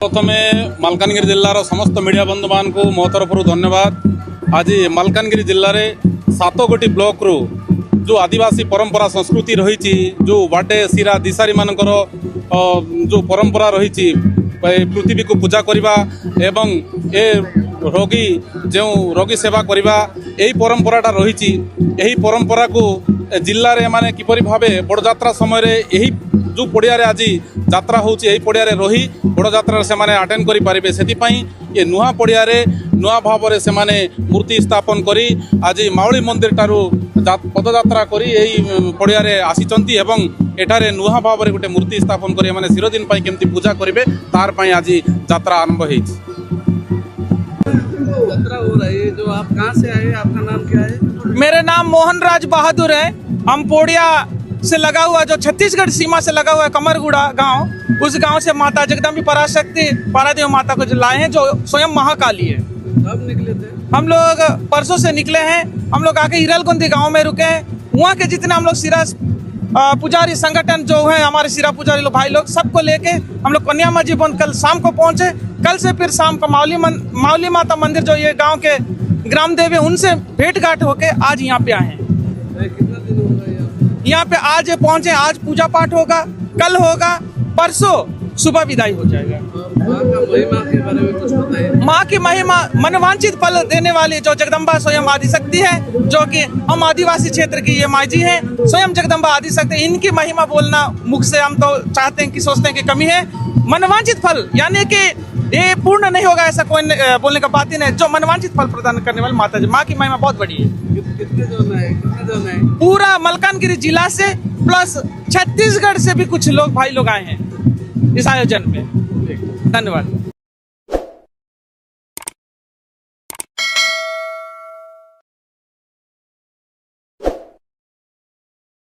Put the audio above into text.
प्रथमे मालकानगिरी जिल्लार समस्त मीडिया बंधु मान को मो तरफ धन्यवाद। आज मालकानगिरी जिले में 7 गोटी ब्लॉक रु जो आदिवासी परंपरा संस्कृति रही जो बाटे सिरा दिशारी मानकर जो परंपरा रही पृथ्वी को पूजा करवा एवं ए रोगी जो रोगी सेवा करवा यही परंपराटा रही यही परंपरा को जिले में माने किपरि भावे बड़ यात्रा समय यही जो पड़िया आज यात्रा होची यही पड़िया रही बड़ यात्रा से माने अटेंड करि पारिबे से ये नुआ पड़िया नुआ भाव से माने मूर्ति स्थापन करी आज माउली मंदिर ठारू पदयात्रा करी यही पड़िया आसीचंती एवं एठारे नुआ भाव गोटे मूर्ति स्थापन करी माने 0 दिन पई केमती पूजा करिवे तार पई आज यात्रा आरंभ होईछि। यात्रा हो रही है, जो आप कहाँ से आए, आपका नाम क्या है? मेरा नाम मोहन राज बहादुर है। हम पोड़िया से लगा हुआ जो छत्तीसगढ़ सीमा से लगा हुआ है कमरगुड़ा गांव, उस गांव से माता जगदम्बी पराशक्ति पारादेव माता को जो लाए हैं जो स्वयं महाकाली है। कब निकले थे? हम लोग परसों से निकले हैं। हम लोग आके हिरलगुंदी गांव में रुके हैं। वहाँ के जितने हम लोग सिरा पुजारी संगठन जो है हमारे सिरा पुजारी लोग भाई लोग सबको लेके हम लोग कन्या माजी बंद कल शाम को पहुंचे। कल से फिर शाम को माउली माता मंदिर जो ये गांव के ग्राम देवी उनसे भेंट घाट होके आज यहाँ पे आए हैं। कितना दिन हो गया यहाँ पे आज पहुंचे। आज पूजा पाठ होगा, कल होगा, परसों सुबह विदाई हो जाएगा। माँ का महिमा के बारे में कुछ बताइए। माँ की महिमा मनवांचित फल देने वाली जो जगदम्बा स्वयं आदिशक्ति है, जो कि हम आदिवासी क्षेत्र की ये माँ जी है, स्वयं जगदम्बा आदिशक्ति। इनकी महिमा बोलना मुख से हम तो चाहते हैं कि सोचते हैं कि कमी है। मनवांचित फल यानी कि ये पूर्ण नहीं होगा ऐसा कोई बोलने का बात ही नहीं। जो मनवांचित फल प्रदान करने वाली माता जी, माँ की महिमा बहुत बड़ी है। कितने जन है? पूरा मलकानगिरी जिला से प्लस छत्तीसगढ़ से भी कुछ लोग भाई लोग आए हैं इस आयोजन में। धन्यवाद।